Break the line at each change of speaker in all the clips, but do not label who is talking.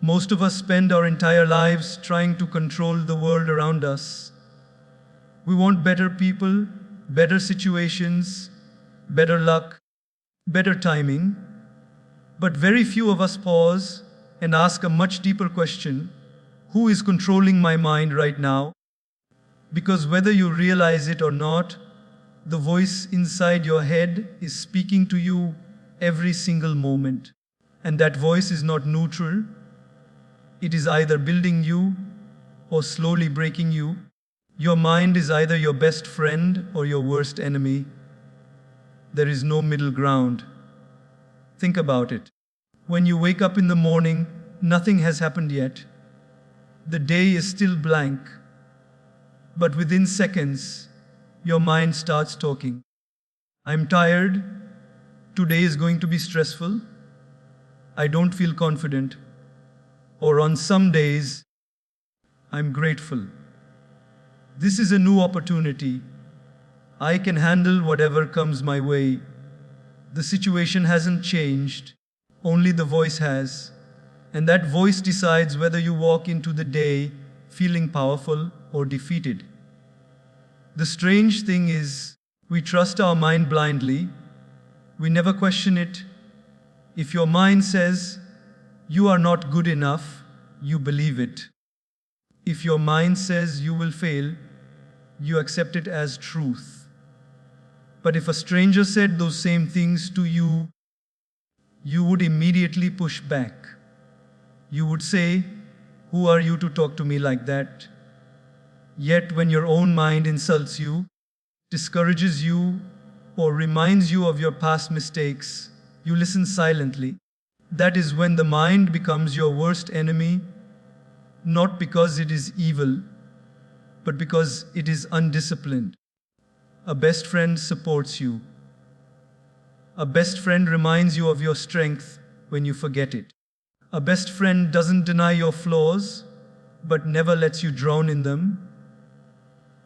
Most of us spend our entire lives trying to control the world around us. We want better people, better situations, better luck, better timing. But very few of us pause and ask a much deeper question: who is controlling my mind right now? Because whether you realize it or not, the voice inside your head is speaking to you every single moment. And that voice is not neutral. It is either building you or slowly breaking you. Your mind is either your best friend or your worst enemy. There is no middle ground. Think about it. When you wake up in the morning, nothing has happened yet. The day is still blank. But within seconds, your mind starts talking. I'm tired. Today is going to be stressful. I don't feel confident. Or on some days, I'm grateful. This is a new opportunity. I can handle whatever comes my way. The situation hasn't changed, only the voice has. And that voice decides whether you walk into the day feeling powerful or defeated. The strange thing is, we trust our mind blindly. We never question it. If your mind says, you are not good enough, you believe it. If your mind says you will fail, you accept it as truth. But if a stranger said those same things to you, you would immediately push back. You would say, who are you to talk to me like that? Yet when your own mind insults you, discourages you, or reminds you of your past mistakes, you listen silently. That is when the mind becomes your worst enemy, not because it is evil, but because it is undisciplined. A best friend supports you. A best friend reminds you of your strength when you forget it. A best friend doesn't deny your flaws, but never lets you drown in them.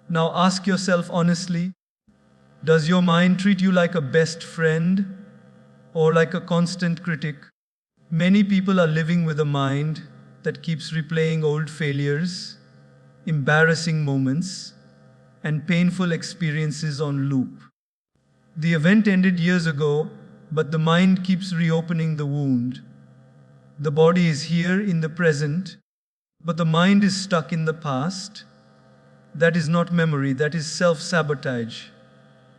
Now ask yourself honestly, does your mind treat you like a best friend or like a constant critic? Many people are living with a mind that keeps replaying old failures, embarrassing moments, and painful experiences on loop. The event ended years ago, but the mind keeps reopening the wound. The body is here in the present, but the mind is stuck in the past. That is not memory, that is self-sabotage.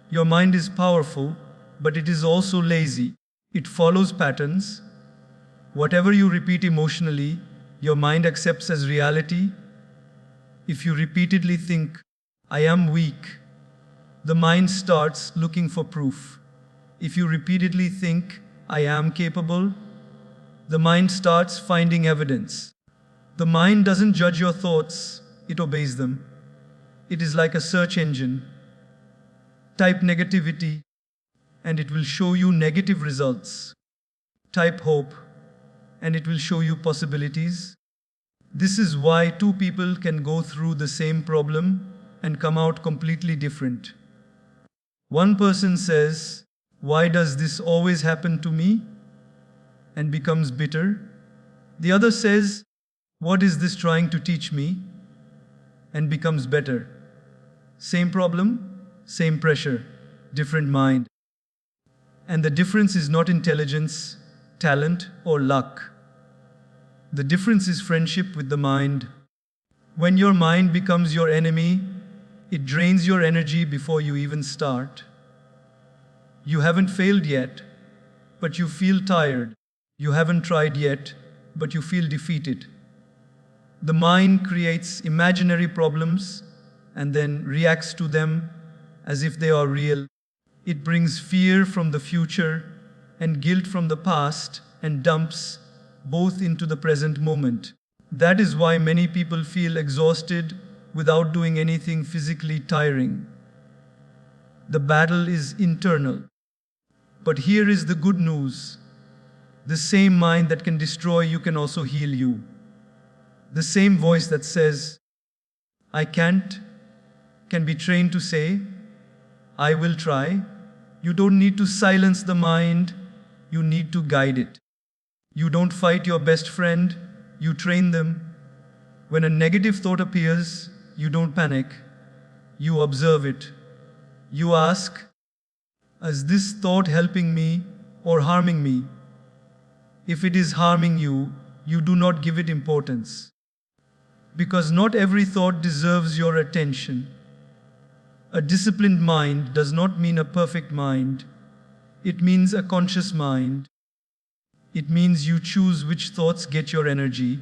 Your mind is powerful, but it is also lazy. It follows patterns. Whatever you repeat emotionally, your mind accepts as reality. If you repeatedly think, I am weak, the mind starts looking for proof. If you repeatedly think, I am capable, the mind starts finding evidence. The mind doesn't judge your thoughts, it obeys them. It is like a search engine. Type negativity, and it will show you negative results. Type hope, and it will show you possibilities. This is why two people can go through the same problem and come out completely different. One person says, why does this always happen to me? And becomes bitter. The other says, what is this trying to teach me? And becomes better. Same problem, same pressure, different mind. And the difference is not intelligence, talent, or luck. The difference is friendship with the mind. When your mind becomes your enemy, it drains your energy before you even start. You haven't failed yet, but you feel tired. You haven't tried yet, but you feel defeated. The mind creates imaginary problems and then reacts to them as if they are real. It brings fear from the future and guilt from the past and dumps both into the present moment. That is why many people feel exhausted without doing anything physically tiring. The battle is internal. But here is the good news. The same mind that can destroy you can also heal you. The same voice that says, I can't, can be trained to say, I will try. You don't need to silence the mind, you need to guide it. You don't fight your best friend, You train them. When a negative thought appears, you don't panic. You observe it. You ask, is this thought helping me or harming me? If it is harming you, you do not give it importance. Because not every thought deserves your attention. A disciplined mind does not mean a perfect mind. It means a conscious mind. It means you choose which thoughts get your energy.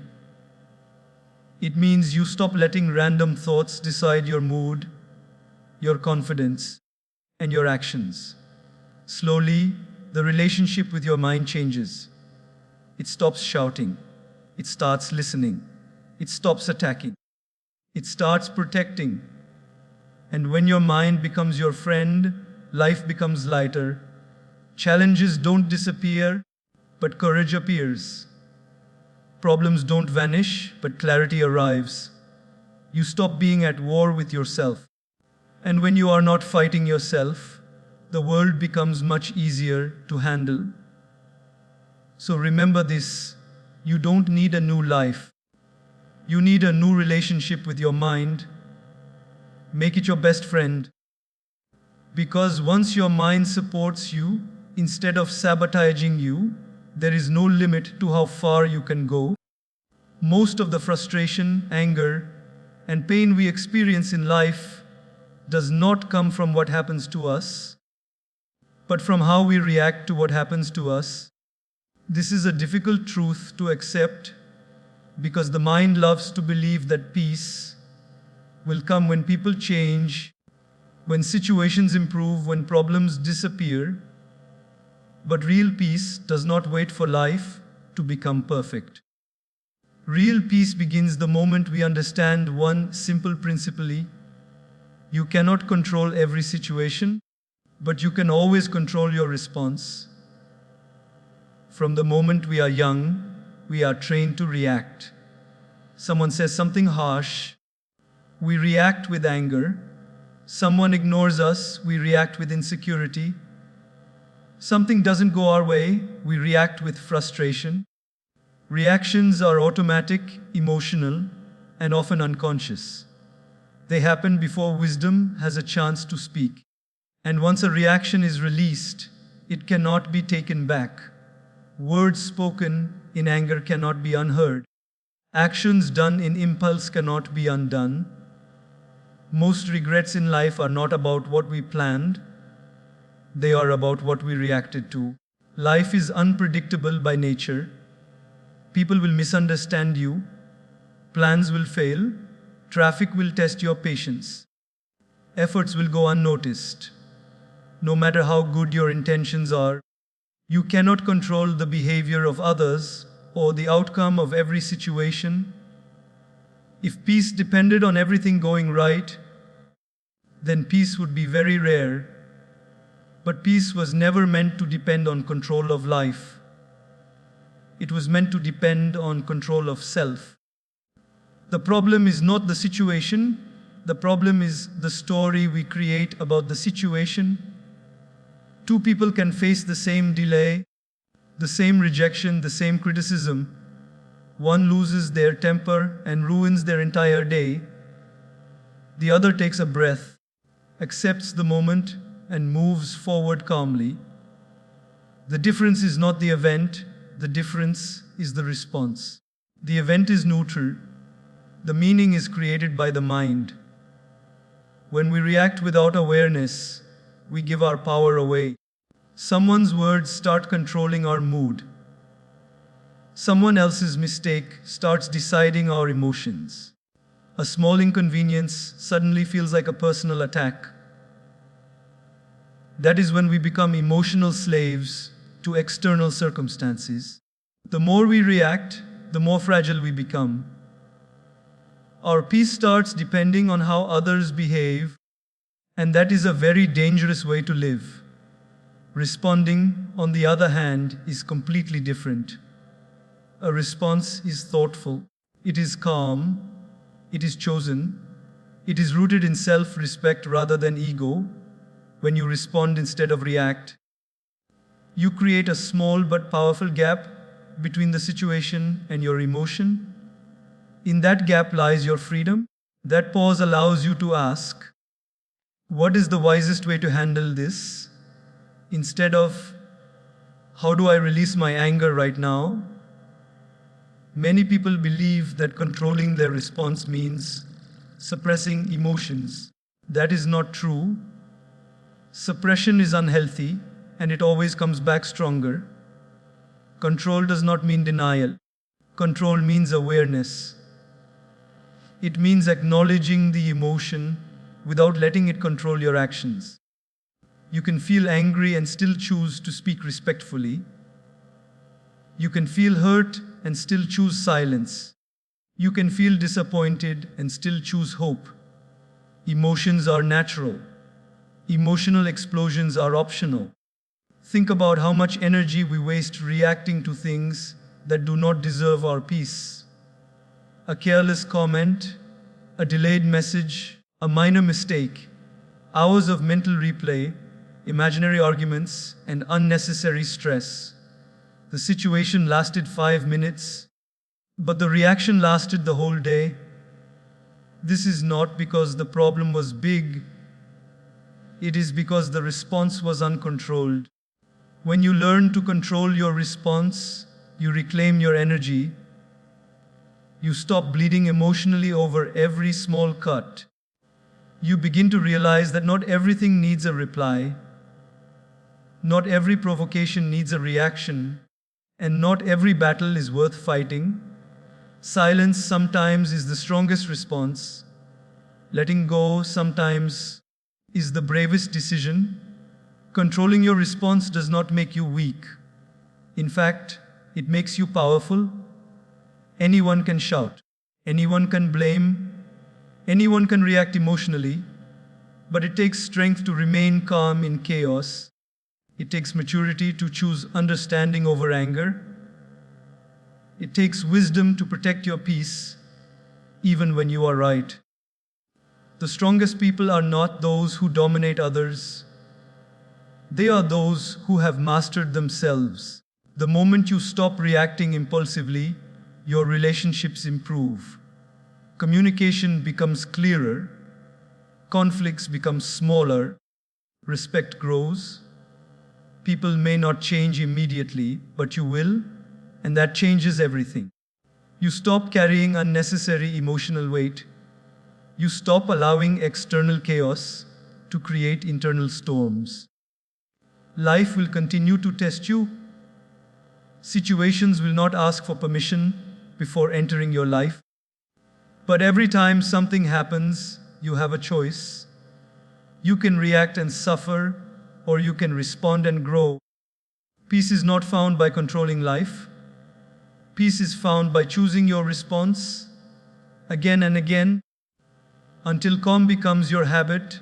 It means you stop letting random thoughts decide your mood, your confidence, and your actions. Slowly, the relationship with your mind changes. It stops shouting. It starts listening. It stops attacking. It starts protecting. And when your mind becomes your friend, life becomes lighter. Challenges don't disappear, but courage appears. Problems don't vanish, but clarity arrives. You stop being at war with yourself. And when you are not fighting yourself, the world becomes much easier to handle. So remember this, you don't need a new life. You need a new relationship with your mind. Make it your best friend. Because once your mind supports you, instead of sabotaging you, there is no limit to how far you can go. Most of the frustration, anger, and pain we experience in life does not come from what happens to us, but from how we react to what happens to us. This is a difficult truth to accept because the mind loves to believe that peace will come when people change, when situations improve, when problems disappear. But real peace does not wait for life to become perfect. Real peace begins the moment we understand one simple principle. You cannot control every situation, but you can always control your response. From the moment we are young, we are trained to react. Someone says something harsh, we react with anger. Someone ignores us, we react with insecurity. Something doesn't go our way, we react with frustration. Reactions are automatic, emotional, and often unconscious. They happen before wisdom has a chance to speak. And once a reaction is released, it cannot be taken back. Words spoken in anger cannot be unheard. Actions done in impulse cannot be undone. Most regrets in life are not about what we planned. They are about what we reacted to. Life is unpredictable by nature. People will misunderstand you. Plans will fail. Traffic will test your patience. Efforts will go unnoticed. No matter how good your intentions are, you cannot control the behavior of others or the outcome of every situation. If peace depended on everything going right, then peace would be very rare. But peace was never meant to depend on control of life. It was meant to depend on control of self. The problem is not the situation. The problem is the story we create about the situation. Two people can face the same delay, the same rejection, the same criticism. One loses their temper and ruins their entire day. The other takes a breath, accepts the moment, and moves forward calmly. The difference is not the event, the difference is the response. The event is neutral. The meaning is created by the mind. When we react without awareness, we give our power away. Someone's words start controlling our mood. Someone else's mistake starts deciding our emotions. A small inconvenience suddenly feels like a personal attack. That is when we become emotional slaves to external circumstances. The more we react, the more fragile we become. Our peace starts depending on how others behave, and that is a very dangerous way to live. Responding, on the other hand, is completely different. A response is thoughtful, it is calm, it is chosen, it is rooted in self-respect rather than ego. When you respond instead of react, you create a small but powerful gap between the situation and your emotion. In that gap lies your freedom. That pause allows you to ask, what is the wisest way to handle this? Instead of, how do I release my anger right now? Many people believe that controlling their response means suppressing emotions. That is not true. Suppression is unhealthy and it always comes back stronger. Control does not mean denial. Control means awareness. It means acknowledging the emotion without letting it control your actions. You can feel angry and still choose to speak respectfully. You can feel hurt and still choose silence. You can feel disappointed and still choose hope. Emotions are natural. Emotional explosions are optional. Think about how much energy we waste reacting to things that do not deserve our peace. A careless comment, a delayed message, a minor mistake, hours of mental replay, imaginary arguments, and unnecessary stress. The situation lasted 5 minutes, but the reaction lasted the whole day. This is not because the problem was big. It is because the response was uncontrolled. When you learn to control your response, you reclaim your energy. You stop bleeding emotionally over every small cut. You begin to realize that not everything needs a reply. Not every provocation needs a reaction. And not every battle is worth fighting. Silence sometimes is the strongest response. Letting go sometimes is the bravest decision. Controlling your response does not make you weak. In fact, it makes you powerful. Anyone can shout. Anyone can blame. Anyone can react emotionally. But it takes strength to remain calm in chaos. It takes maturity to choose understanding over anger. It takes wisdom to protect your peace, even when you are right. The strongest people are not those who dominate others. They are those who have mastered themselves. The moment you stop reacting impulsively, your relationships improve. Communication becomes clearer. Conflicts become smaller. Respect grows. People may not change immediately, but you will, and that changes everything. You stop carrying unnecessary emotional weight. You stop allowing external chaos to create internal storms. Life will continue to test you. Situations will not ask for permission before entering your life. But every time something happens, you have a choice. You can react and suffer, or you can respond and grow. Peace is not found by controlling life. Peace is found by choosing your response again and again until calm becomes your habit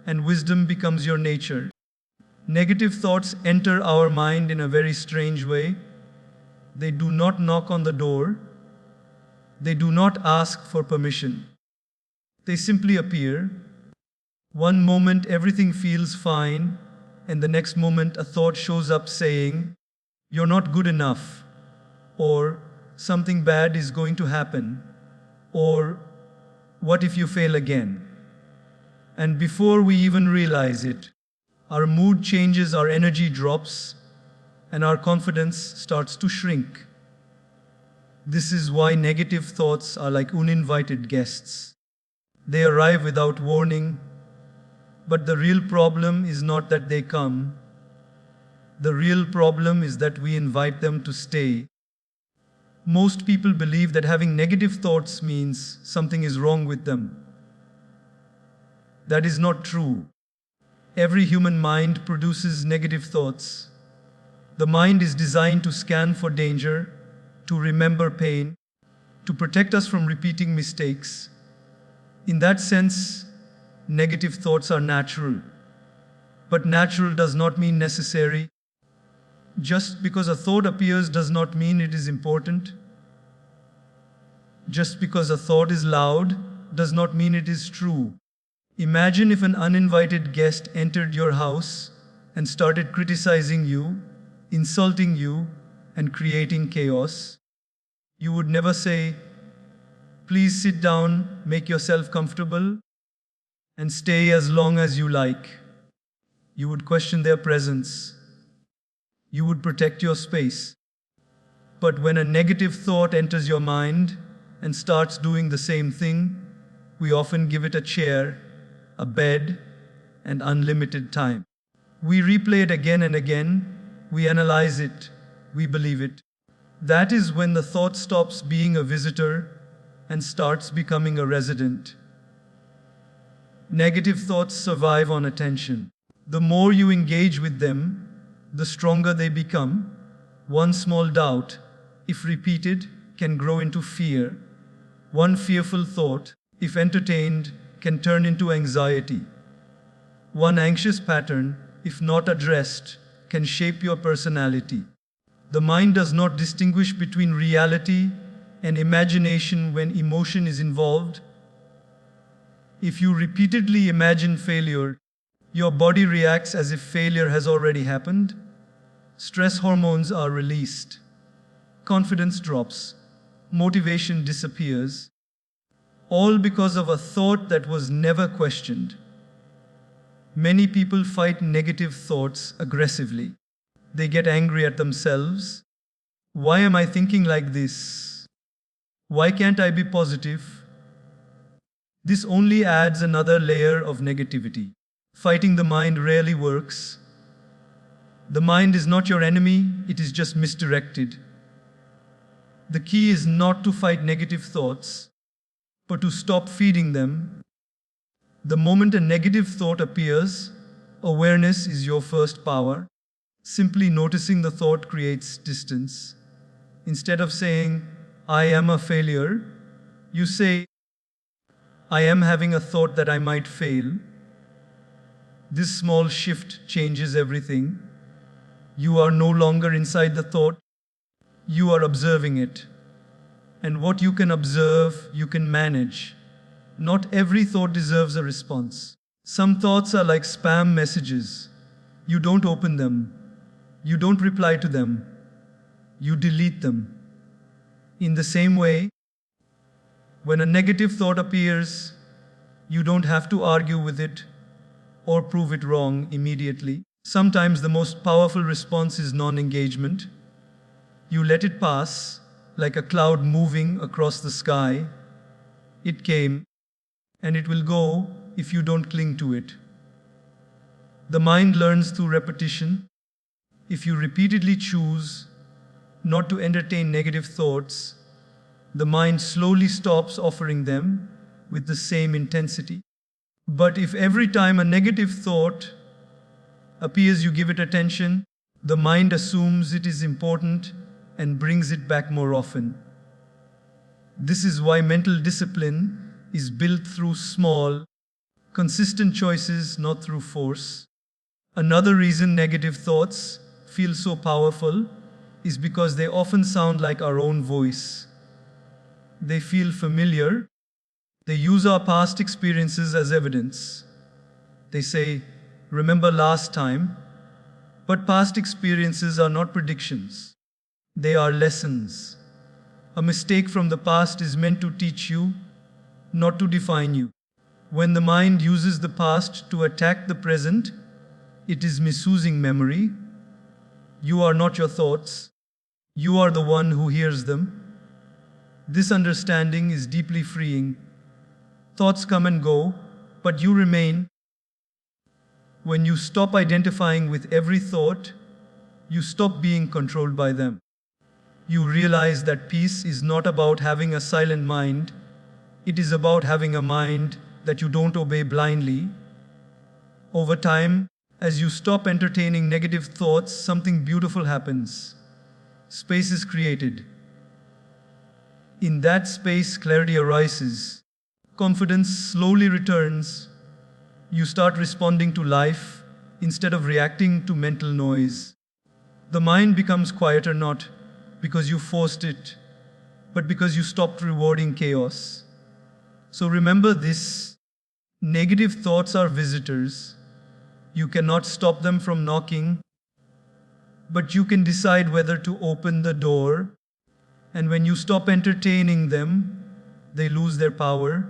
and wisdom becomes your nature. Negative thoughts enter our mind in a very strange way. They do not knock on the door. They do not ask for permission. They simply appear. One moment everything feels fine, and the next moment a thought shows up saying, "You're not good enough," or "Something bad is going to happen," or "What if you fail again?" And before we even realize it, our mood changes, our energy drops, and our confidence starts to shrink. This is why negative thoughts are like uninvited guests. They arrive without warning, but the real problem is not that they come. The real problem is that we invite them to stay. Most people believe that having negative thoughts means something is wrong with them. That is not true. Every human mind produces negative thoughts. The mind is designed to scan for danger, to remember pain, to protect us from repeating mistakes. In that sense, negative thoughts are natural. But natural does not mean necessary. Just because a thought appears does not mean it is important. Just because a thought is loud does not mean it is true. Imagine if an uninvited guest entered your house and started criticizing you, insulting you, and creating chaos. You would never say, "Please sit down, make yourself comfortable, and stay as long as you like." You would question their presence. You would protect your space. But when a negative thought enters your mind and starts doing the same thing, we often give it a chair, a bed, and unlimited time. We replay it again and again, we analyze it, we believe it. That is when the thought stops being a visitor and starts becoming a resident. Negative thoughts survive on attention. The more you engage with them, the stronger they become. One small doubt, if repeated, can grow into fear. One fearful thought, if entertained, can turn into anxiety. One anxious pattern, if not addressed, can shape your personality. The mind does not distinguish between reality and imagination when emotion is involved. If you repeatedly imagine failure, your body reacts as if failure has already happened. Stress hormones are released. Confidence drops. Motivation disappears. All because of a thought that was never questioned. Many people fight negative thoughts aggressively. They get angry at themselves. Why am I thinking like this? Why can't I be positive? This only adds another layer of negativity. Fighting the mind rarely works. The mind is not your enemy, it is just misdirected. The key is not to fight negative thoughts, but to stop feeding them. The moment a negative thought appears, awareness is your first power. Simply noticing the thought creates distance. Instead of saying, "I am a failure," you say, "I am having a thought that I might fail." This small shift changes everything. You are no longer inside the thought, you are observing it. And what you can observe, you can manage. Not every thought deserves a response. Some thoughts are like spam messages. You don't open them. You don't reply to them. You delete them. In the same way, when a negative thought appears, you don't have to argue with it or prove it wrong immediately. Sometimes the most powerful response is non-engagement. You let it pass, like a cloud moving across the sky. It came, and it will go if you don't cling to it. The mind learns through repetition. If you repeatedly choose not to entertain negative thoughts, the mind slowly stops offering them with the same intensity. But if every time a negative thought appears you give it attention, the mind assumes it is important and brings it back more often. This is why mental discipline is built through small, consistent choices, not through force. Another reason negative thoughts feel so powerful is because they often sound like our own voice. They feel familiar. They use our past experiences as evidence. They say, "Remember last time?" But past experiences are not predictions. They are lessons. A mistake from the past is meant to teach you, not to define you. When the mind uses the past to attack the present, it is misusing memory. You are not your thoughts. You are the one who hears them. This understanding is deeply freeing. Thoughts come and go, but you remain. When you stop identifying with every thought, you stop being controlled by them. You realize that peace is not about having a silent mind. It is about having a mind that you don't obey blindly. Over time, as you stop entertaining negative thoughts, something beautiful happens. Space is created. In that space, clarity arises. Confidence slowly returns. You start responding to life instead of reacting to mental noise. The mind becomes quieter not because you forced it, but because you stopped rewarding chaos. So remember this: negative thoughts are visitors. You cannot stop them from knocking, but you can decide whether to open the door, and when you stop entertaining them, they lose their power.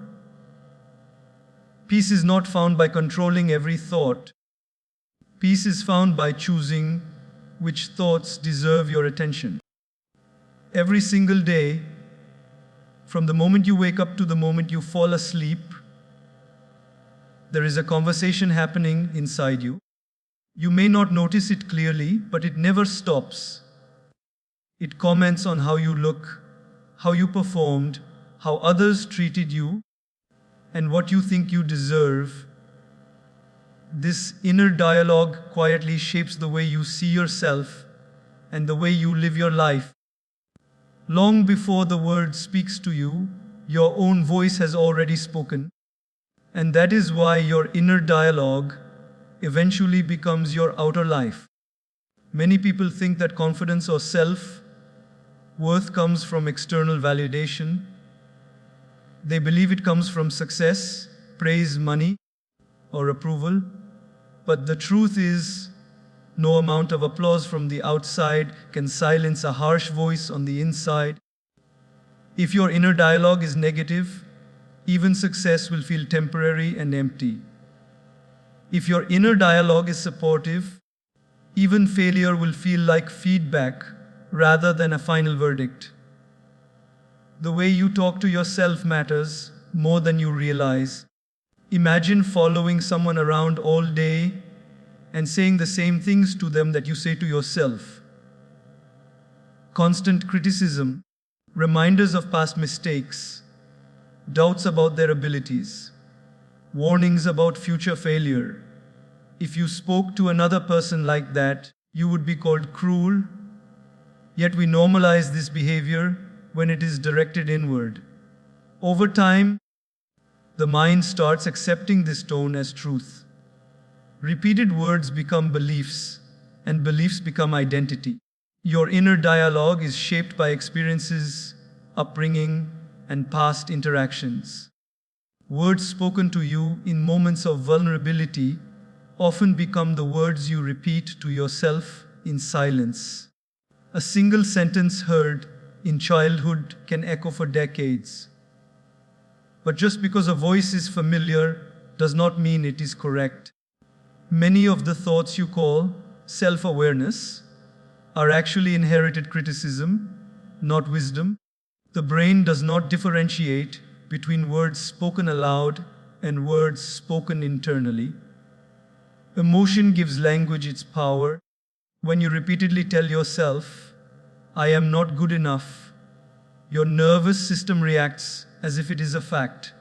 Peace is not found by controlling every thought. Peace is found by choosing which thoughts deserve your attention. Every single day, from the moment you wake up to the moment you fall asleep, there is a conversation happening inside you. You may not notice it clearly, but it never stops. It comments on how you look, how you performed, how others treated you, and what you think you deserve. This inner dialogue quietly shapes the way you see yourself and the way you live your life. Long before the word speaks to you, your own voice has already spoken. And that is why your inner dialogue eventually becomes your outer life. Many people think that confidence or self-worth comes from external validation. They believe it comes from success, praise, money, or approval. But the truth is, no amount of applause from the outside can silence a harsh voice on the inside. If your inner dialogue is negative, even success will feel temporary and empty. If your inner dialogue is supportive, even failure will feel like feedback rather than a final verdict. The way you talk to yourself matters more than you realize. Imagine following someone around all day and saying the same things to them that you say to yourself. Constant criticism, reminders of past mistakes, doubts about their abilities, warnings about future failure. If you spoke to another person like that, you would be called cruel. Yet we normalize this behavior when it is directed inward. Over time, the mind starts accepting this tone as truth. Repeated words become beliefs, and beliefs become identity. Your inner dialogue is shaped by experiences, upbringing, and past interactions. Words spoken to you in moments of vulnerability often become the words you repeat to yourself in silence. A single sentence heard in childhood can echo for decades. But just because a voice is familiar does not mean it is correct. Many of the thoughts you call self-awareness are actually inherited criticism, not wisdom. The brain does not differentiate between words spoken aloud and words spoken internally. Emotion gives language its power. When you repeatedly tell yourself, "I am not good enough," your nervous system reacts as if it is a fact.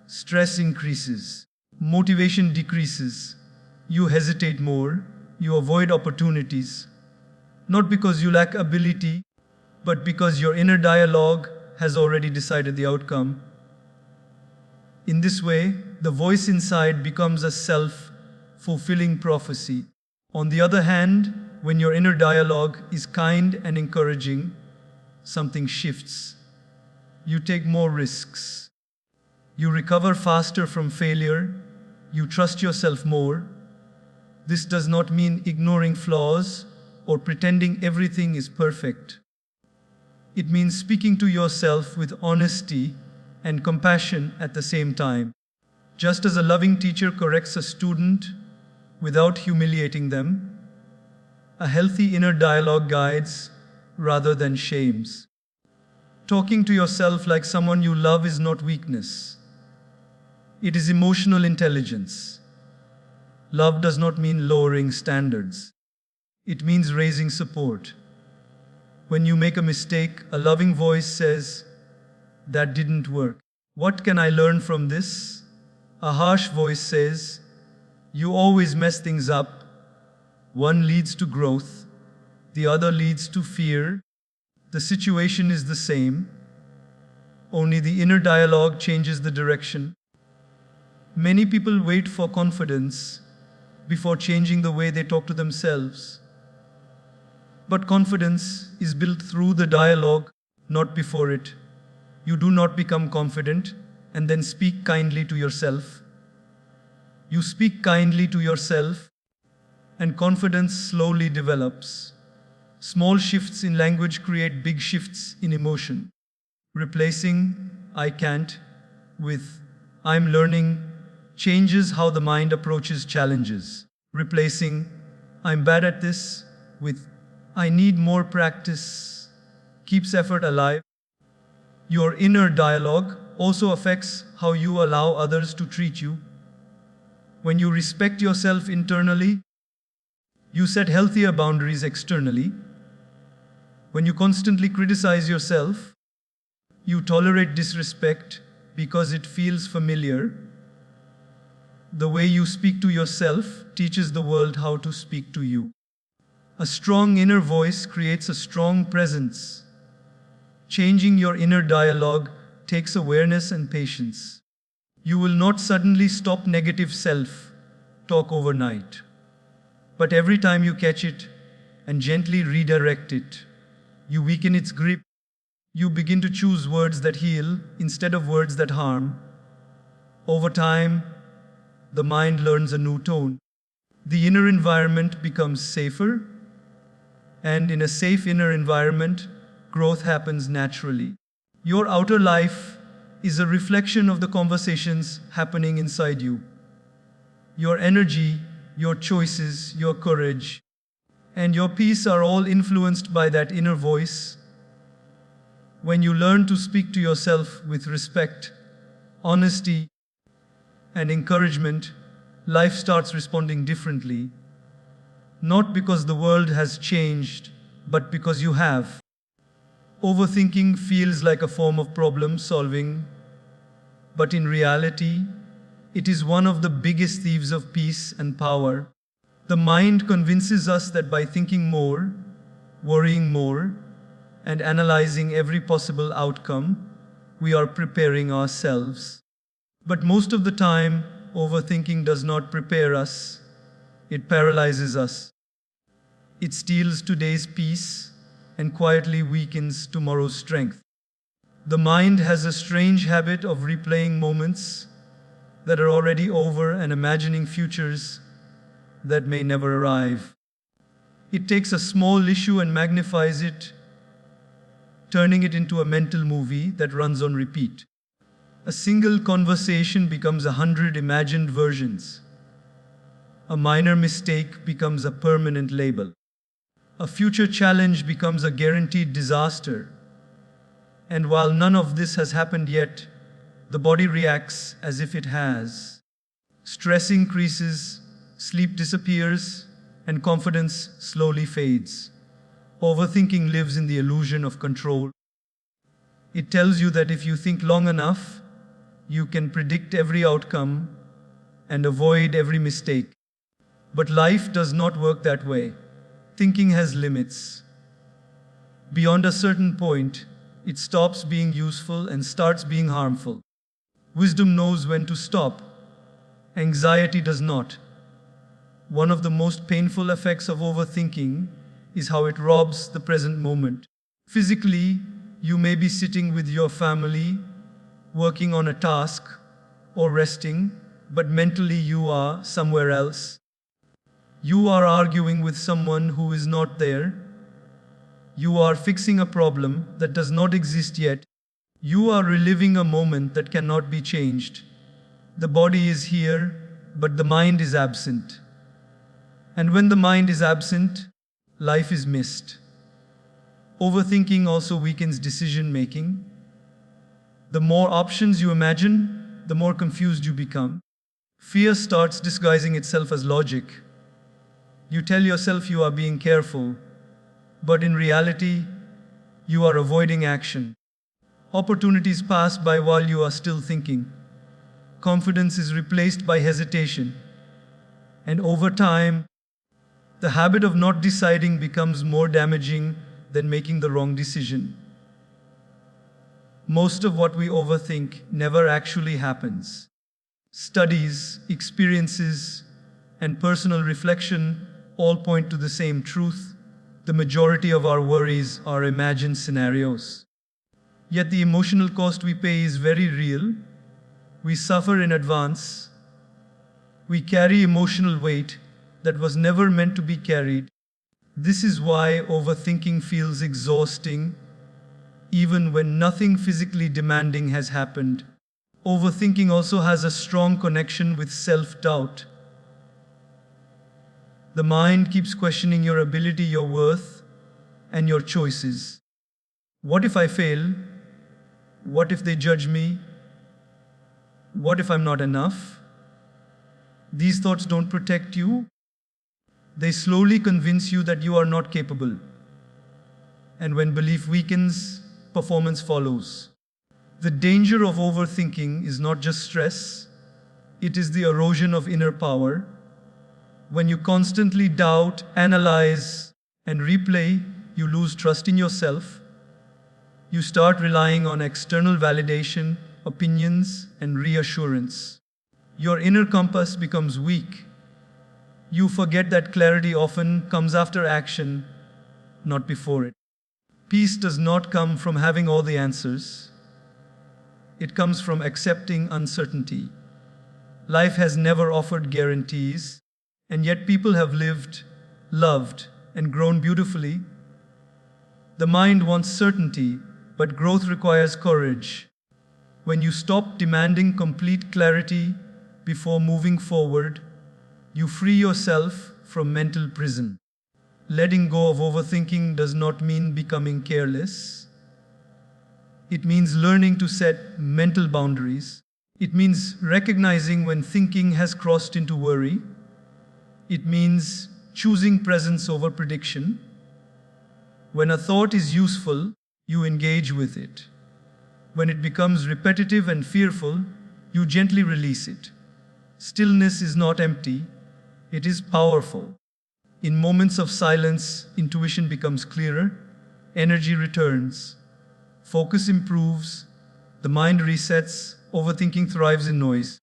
Stress increases, motivation decreases, you hesitate more, you avoid opportunities, not because you lack ability, but because your inner dialogue has already decided the outcome. In this way, the voice inside becomes a self-fulfilling prophecy. On the other hand, when your inner dialogue is kind and encouraging, something shifts. You take more risks. You recover faster from failure. You trust yourself more. This does not mean ignoring flaws or pretending everything is perfect. It means speaking to yourself with honesty and compassion at the same time. Just as a loving teacher corrects a student without humiliating them, a healthy inner dialogue guides rather than shames. Talking to yourself like someone you love is not weakness. It is emotional intelligence. Love does not mean lowering standards. It means raising support. When you make a mistake, a loving voice says, "That didn't work. What can I learn from this?" A harsh voice says, "You always mess things up." One leads to growth, the other leads to fear. The situation is the same, only the inner dialogue changes the direction. Many people wait for confidence before changing the way they talk to themselves. But confidence is built through the dialogue, not before it. You do not become confident and then speak kindly to yourself. You speak kindly to yourself, and confidence slowly develops. Small shifts in language create big shifts in emotion. Replacing I can't with I'm learning changes how the mind approaches challenges. Replacing I'm bad at this with I need more practice keeps effort alive. Your inner dialogue also affects how you allow others to treat you. When you respect yourself internally, you set healthier boundaries externally. When you constantly criticize yourself, you tolerate disrespect because it feels familiar. The way you speak to yourself teaches the world how to speak to you. A strong inner voice creates a strong presence. Changing your inner dialogue takes awareness and patience. You will not suddenly stop negative self-talk overnight. But every time you catch it and gently redirect it, you weaken its grip. You begin to choose words that heal instead of words that harm. Over time, the mind learns a new tone. The inner environment becomes safer, and in a safe inner environment, growth happens naturally. Your outer life is a reflection of the conversations happening inside you. Your energy, your choices, your courage, and your peace are all influenced by that inner voice. When you learn to speak to yourself with respect, honesty, and encouragement, life starts responding differently. Not because the world has changed, but because you have. Overthinking feels like a form of problem solving, but in reality, it is one of the biggest thieves of peace and power. The mind convinces us that by thinking more, worrying more, and analyzing every possible outcome, we are preparing ourselves. But most of the time, overthinking does not prepare us, it paralyzes us. It steals today's peace and quietly weakens tomorrow's strength. The mind has a strange habit of replaying moments that are already over and imagining futures that may never arrive. It takes a small issue and magnifies it, turning it into a mental movie that runs on repeat. A single conversation becomes 100 imagined versions. A minor mistake becomes a permanent label. A future challenge becomes a guaranteed disaster. And while none of this has happened yet, the body reacts as if it has. Stress increases, sleep disappears, and confidence slowly fades. Overthinking lives in the illusion of control. It tells you that if you think long enough, you can predict every outcome and avoid every mistake. But life does not work that way. Thinking has limits. Beyond a certain point, it stops being useful and starts being harmful. Wisdom knows when to stop. Anxiety does not. One of the most painful effects of overthinking is how it robs the present moment. Physically, you may be sitting with your family, working on a task, or resting, but mentally you are somewhere else. You are arguing with someone who is not there. You are fixing a problem that does not exist yet. You are reliving a moment that cannot be changed. The body is here, but the mind is absent. And when the mind is absent, life is missed. Overthinking also weakens decision making. The more options you imagine, the more confused you become. Fear starts disguising itself as logic. You tell yourself you are being careful, but in reality, you are avoiding action. Opportunities pass by while you are still thinking. Confidence is replaced by hesitation. And over time, the habit of not deciding becomes more damaging than making the wrong decision. Most of what we overthink never actually happens. Studies, experiences, and personal reflection all point to the same truth. The majority of our worries are imagined scenarios. Yet the emotional cost we pay is very real. We suffer in advance. We carry emotional weight that was never meant to be carried. This is why overthinking feels exhausting, even when nothing physically demanding has happened. Overthinking also has a strong connection with self-doubt. The mind keeps questioning your ability, your worth, and your choices. What if I fail? What if they judge me? What if I'm not enough? These thoughts don't protect you. They slowly convince you that you are not capable. And when belief weakens, performance follows. The danger of overthinking is not just stress, it is the erosion of inner power. When you constantly doubt, analyze, and replay, you lose trust in yourself. You start relying on external validation, opinions, and reassurance. Your inner compass becomes weak. You forget that clarity often comes after action, not before it. Peace does not come from having all the answers. It comes from accepting uncertainty. Life has never offered guarantees, and yet people have lived, loved, and grown beautifully. The mind wants certainty, but growth requires courage. When you stop demanding complete clarity before moving forward, you free yourself from mental prison. Letting go of overthinking does not mean becoming careless. It means learning to set mental boundaries. It means recognizing when thinking has crossed into worry. It means choosing presence over prediction. When a thought is useful, you engage with it. When it becomes repetitive and fearful, you gently release it. Stillness is not empty, it is powerful. In moments of silence, intuition becomes clearer, energy returns, focus improves, the mind resets, overthinking thrives in noise.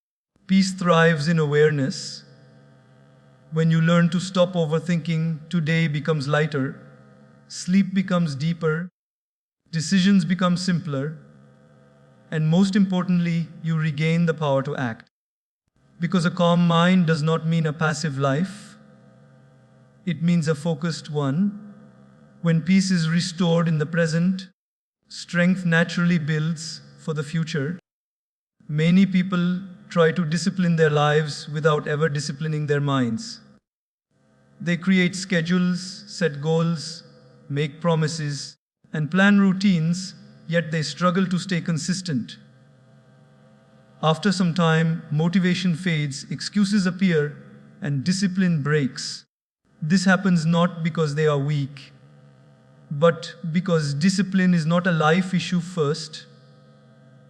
Peace thrives in awareness. When you learn to stop overthinking, today becomes lighter, sleep becomes deeper, decisions become simpler, and most importantly, you regain the power to act. Because a calm mind does not mean a passive life, it means a focused one. When peace is restored in the present, strength naturally builds for the future. Many people try to discipline their lives without ever disciplining their minds. They create schedules, set goals, make promises, and plan routines, yet they struggle to stay consistent. After some time, motivation fades, excuses appear, and discipline breaks. This happens not because they are weak, but because discipline is not a life issue first,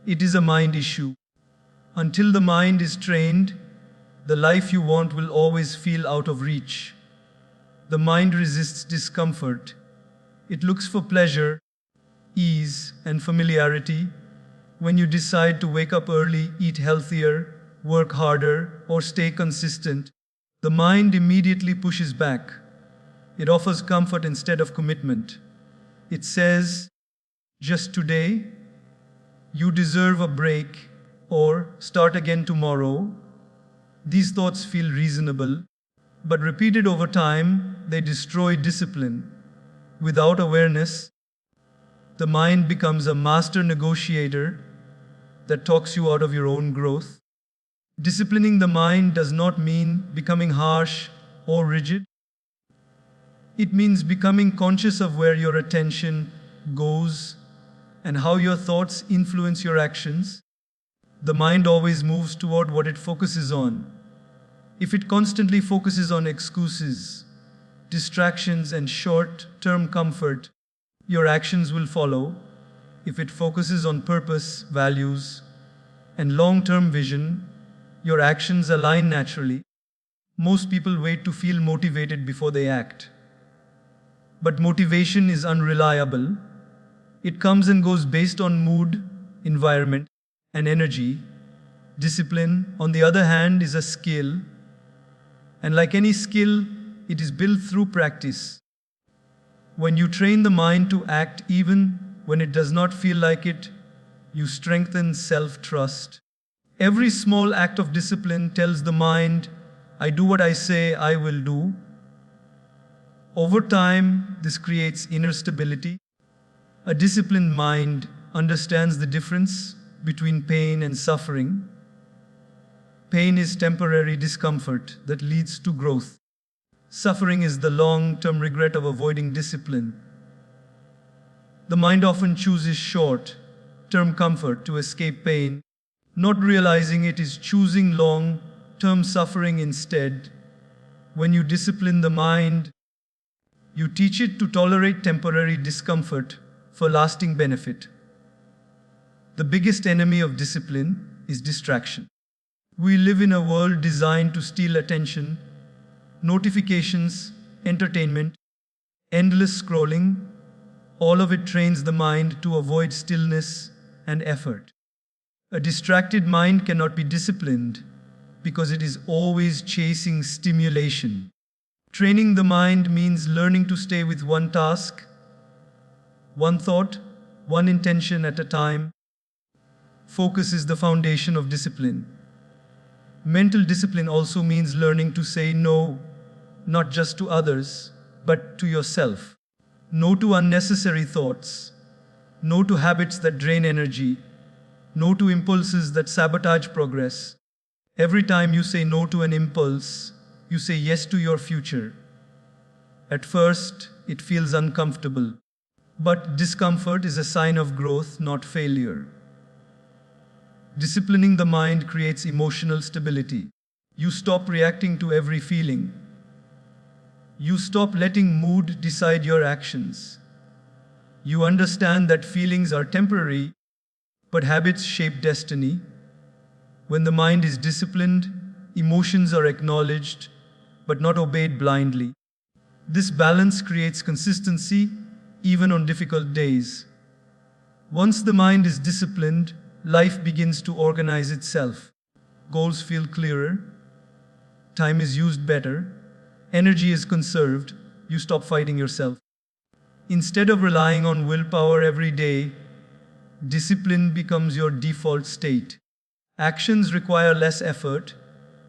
it is a mind issue. Until the mind is trained, the life you want will always feel out of reach. The mind resists discomfort. It looks for pleasure, ease, and familiarity. When you decide to wake up early, eat healthier, work harder, or stay consistent, the mind immediately pushes back. It offers comfort instead of commitment. It says, just today, you deserve a break, or start again tomorrow. These thoughts feel reasonable, but repeated over time, they destroy discipline. Without awareness, the mind becomes a master negotiator that talks you out of your own growth. Disciplining the mind does not mean becoming harsh or rigid. It means becoming conscious of where your attention goes and how your thoughts influence your actions. The mind always moves toward what it focuses on. If it constantly focuses on excuses, distractions, and short-term comfort, your actions will follow. If it focuses on purpose, values, and long-term vision, your actions align naturally. Most people wait to feel motivated before they act. But motivation is unreliable. It comes and goes based on mood, environment, and energy. Discipline, on the other hand, is a skill. And like any skill, it is built through practice. When you train the mind to act even when it does not feel like it, you strengthen self-trust. Every small act of discipline tells the mind, I do what I say I will do. Over time, this creates inner stability. A disciplined mind understands the difference between pain and suffering. Pain is temporary discomfort that leads to growth. Suffering is the long-term regret of avoiding discipline. The mind often chooses short-term comfort to escape pain, not realizing it is choosing long-term suffering instead. When you discipline the mind, you teach it to tolerate temporary discomfort for lasting benefit. The biggest enemy of discipline is distraction. We live in a world designed to steal attention, notifications, entertainment, endless scrolling. All of it trains the mind to avoid stillness and effort. A distracted mind cannot be disciplined because it is always chasing stimulation. Training the mind means learning to stay with one task, one thought, one intention at a time. Focus is the foundation of discipline. Mental discipline also means learning to say no, not just to others, but to yourself. No to unnecessary thoughts. No to habits that drain energy. No to impulses that sabotage progress. Every time you say no to an impulse, you say yes to your future. At first, it feels uncomfortable. But discomfort is a sign of growth, not failure. Disciplining the mind creates emotional stability. You stop reacting to every feeling. You stop letting mood decide your actions. You understand that feelings are temporary, but habits shape destiny. When the mind is disciplined, emotions are acknowledged, but not obeyed blindly. This balance creates consistency, even on difficult days. Once the mind is disciplined, life begins to organize itself. Goals feel clearer, time is used better, energy is conserved, you stop fighting yourself. Instead of relying on willpower every day, discipline becomes your default state. Actions require less effort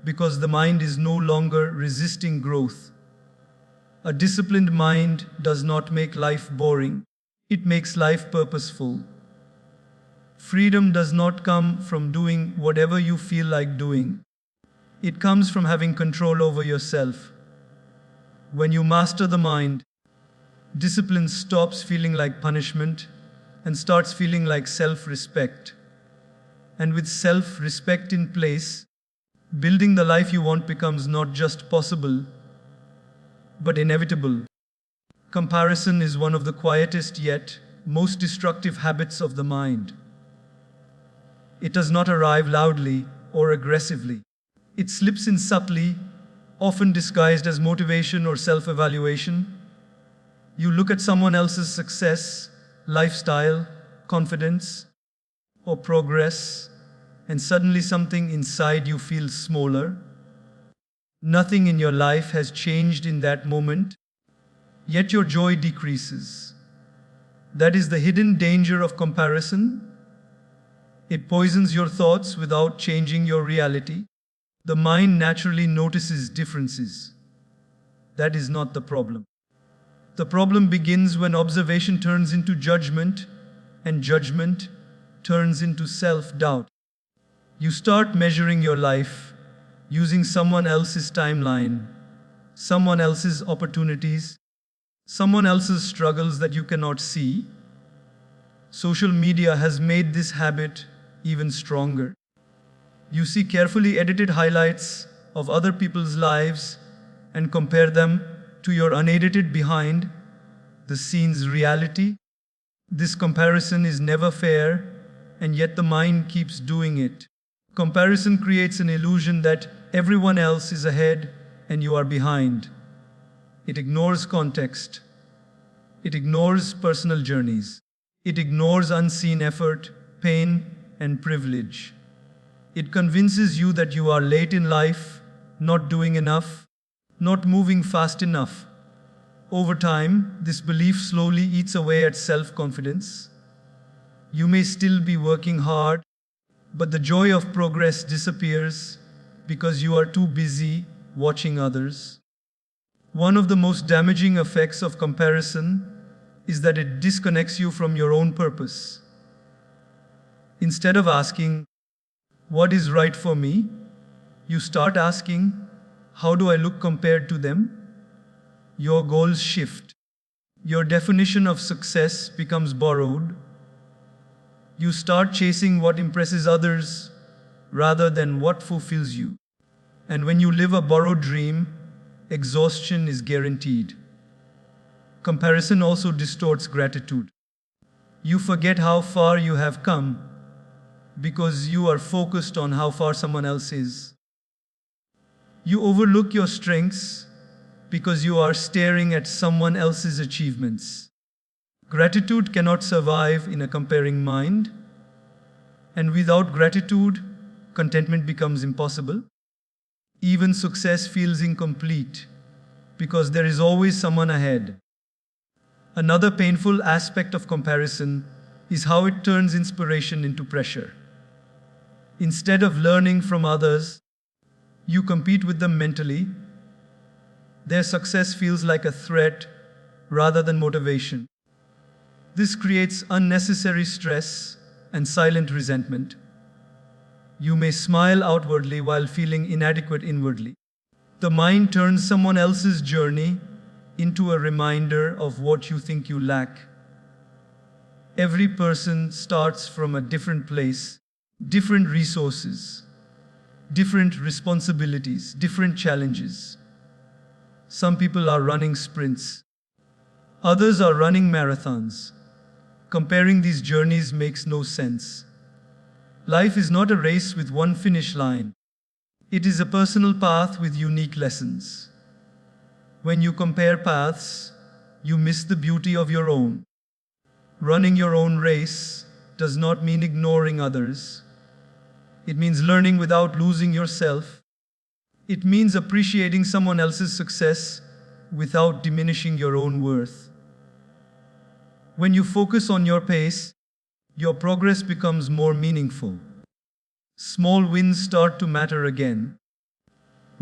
because the mind is no longer resisting growth. A disciplined mind does not make life boring, it makes life purposeful. Freedom does not come from doing whatever you feel like doing. It comes from having control over yourself. When you master the mind, discipline stops feeling like punishment and starts feeling like self-respect. And with self-respect in place, building the life you want becomes not just possible, but inevitable. Comparison is one of the quietest yet most destructive habits of the mind. It does not arrive loudly or aggressively. It slips in subtly, often disguised as motivation or self-evaluation. You look at someone else's success, lifestyle, confidence, or progress, and suddenly something inside you feels smaller. Nothing in your life has changed in that moment, yet your joy decreases. That is the hidden danger of comparison. It poisons your thoughts without changing your reality. The mind naturally notices differences. That is not the problem. The problem begins when observation turns into judgment, and judgment turns into self-doubt. You start measuring your life using someone else's timeline, someone else's opportunities, someone else's struggles that you cannot see. Social media has made this habit even stronger. You see carefully edited highlights of other people's lives and compare them to your unedited behind the scenes reality. This comparison is never fair, and yet the mind keeps doing it. Comparison creates an illusion that everyone else is ahead and you are behind. It ignores context. It ignores personal journeys. It ignores unseen effort, pain, and privilege. It convinces you that you are late in life, not doing enough, not moving fast enough. Over time, this belief slowly eats away at self-confidence. You may still be working hard, but the joy of progress disappears because you are too busy watching others. One of the most damaging effects of comparison is that it disconnects you from your own purpose. Instead of asking, "What is right for me?" you start asking, "How do I look compared to them?" Your goals shift. Your definition of success becomes borrowed. You start chasing what impresses others rather than what fulfills you. And when you live a borrowed dream, exhaustion is guaranteed. Comparison also distorts gratitude. You forget how far you have come because you are focused on how far someone else is. You overlook your strengths because you are staring at someone else's achievements. Gratitude cannot survive in a comparing mind, and without gratitude, contentment becomes impossible. Even success feels incomplete because there is always someone ahead. Another painful aspect of comparison is how it turns inspiration into pressure. Instead of learning from others, you compete with them mentally. Their success feels like a threat rather than motivation. This creates unnecessary stress and silent resentment. You may smile outwardly while feeling inadequate inwardly. The mind turns someone else's journey into a reminder of what you think you lack. Every person starts from a different place, different resources, different responsibilities, different challenges. Some people are running sprints. Others are running marathons. Comparing these journeys makes no sense. Life is not a race with one finish line. It is a personal path with unique lessons. When you compare paths, you miss the beauty of your own. Running your own race does not mean ignoring others. It means learning without losing yourself. It means appreciating someone else's success without diminishing your own worth. When you focus on your pace, your progress becomes more meaningful. Small wins start to matter again.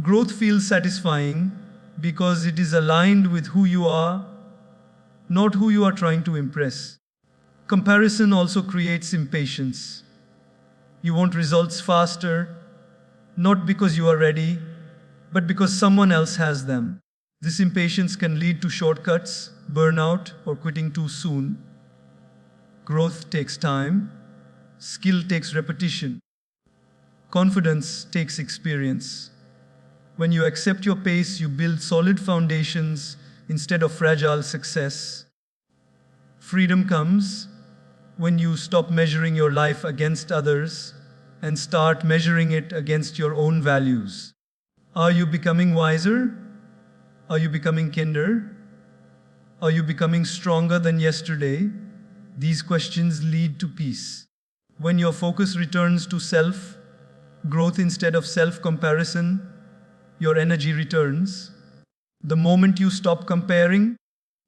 Growth feels satisfying because it is aligned with who you are, not who you are trying to impress. Comparison also creates impatience. You want results faster, not because you are ready, but because someone else has them. This impatience can lead to shortcuts, burnout, or quitting too soon. Growth takes time. Skill takes repetition. Confidence takes experience. When you accept your pace, you build solid foundations instead of fragile success. Freedom comes when you stop measuring your life against others and start measuring it against your own values. Are you becoming wiser? Are you becoming kinder? Are you becoming stronger than yesterday? These questions lead to peace. When your focus returns to self, growth instead of self-comparison, your energy returns. The moment you stop comparing,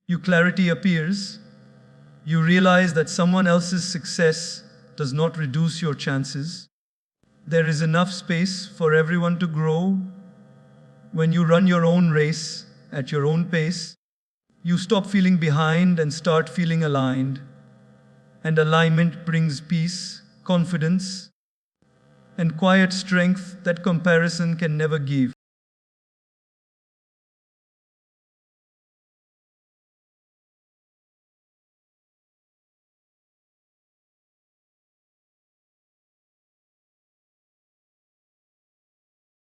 your clarity appears. You realize that someone else's success does not reduce your chances. There is enough space for everyone to grow. When you run your own race at your own pace, you stop feeling behind and start feeling aligned. And alignment brings peace, confidence, and quiet strength that comparison can never give.